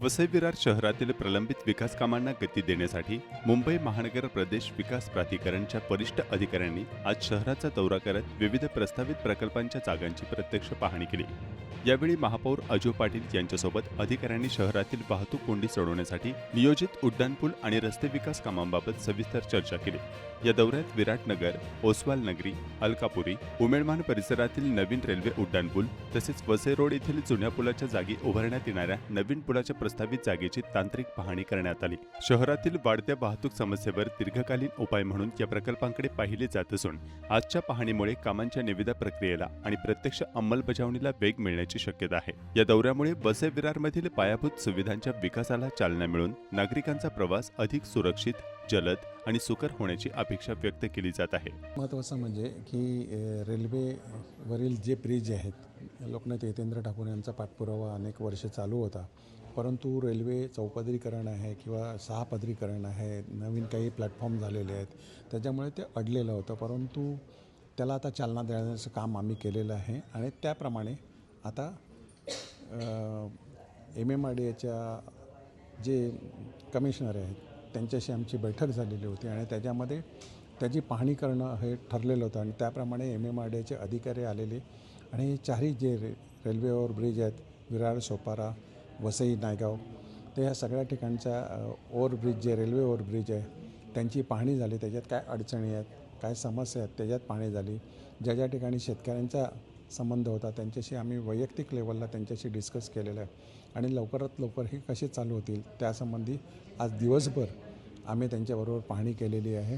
वसई विरार शहरातील प्रलंबित विकास कामांना गती देण्यासाठी मुंबई महानगर प्रदेश विकास प्राधिकरणच्या वरिष्ठ अधिकाऱ्यांनी आज शहराचा दौरा करत विविध प्रस्तावित प्रकल्पांच्या जागांची प्रत्यक्ष पाहणी केली। यावेळी महापौर अजय पाटील यांच्यासोबत अधिकाऱ्यांनी शहरातील वाहतूक कोंडी सोडवण्यासाठी नियोजित उड्डाणपूल आणि रस्ते विकास कामांबाबत सविस्तर चर्चा केली। या दौऱ्यात विराटनगर, ओसवाल नगरी, अलकापुरी, उमेडमान परिसरातील नवीन रेल्वे उड्डाणपूल तसेच वसई रोड येथील जुन्या पुलाच्या जागी उभारण्यात येणाऱ्या नवीन पुलाच्या प्रस्तावित जागेची तांत्रिक पाहणी करण्यात आली। शहरातील वाढत्या वाहतूक समस्येवर दीर्घकालीन उपाय म्हणून या प्रकल्पांकडे पाहिले जात असून आजच्या पाहणीमुळे कामांच्या निविदा प्रक्रियेला आणि प्रत्यक्ष अंमलबजावणीला वेग मिळण्याची शक्यता आहे। या दौऱ्यामुळे वसई विरारमधील पायाभूत सुविधांच्या विकासाला चालना मिळून नागरिकांचा प्रवास अधिक सुरक्षित, जलद आणि सुकर होण्याची अपेक्षा व्यक्त केली जात आहे। महत्त्वाचं म्हणजे की रेल्वेवरील जे ब्रिज आहेत, लोकनेते हितेंद्र ठाकूर यांचा पाठपुरावा अनेक वर्ष चालू होता, परंतु रेल्वे चौपदरीकरण आहे किंवा सहापदरीकरण आहे, नवीन काही प्लॅटफॉर्म झालेले आहेत, त्याच्यामुळे ते अडलेलं होतं। परंतु त्याला आता चालना देण्याचं काम आम्ही केलेलं आहे आणि त्याप्रमाणे आता MMRDAच्या जे कमिशनर आहेत त्यांच्याशी आमची बैठक झालेली होती आणि त्याच्यामध्ये त्याची पाहणी करणं हे ठरलेलं होतं आणि त्याप्रमाणे MMRDAचे अधिकारी आलेले आणि चारही जे रेल्वेवर ब्रिज आहेत, विरार, सोपारा, वसई, नायगाव, तर ह्या सगळ्या ठिकाणच्या ओव्हरब्रिज जे रेल्वे ओव्हरब्रिज आहे त्यांची पाहणी झाली। त्याच्यात काय अडचणी आहेत, काय समस्या आहेत त्याच्यात पाहणी झाली। ज्या ज्या ठिकाणी शेतकऱ्यांचा संबंध होता त्यांच्याशी आम्ही वैयक्तिक लेवलला त्यांच्याशी डिस्कस केलेलं आहे आणि लवकरात लवकर हे कसे चालू होतील त्यासंबंधी आज दिवसभर आम्ही त्यांच्याबरोबर पाहणी केलेली आहे।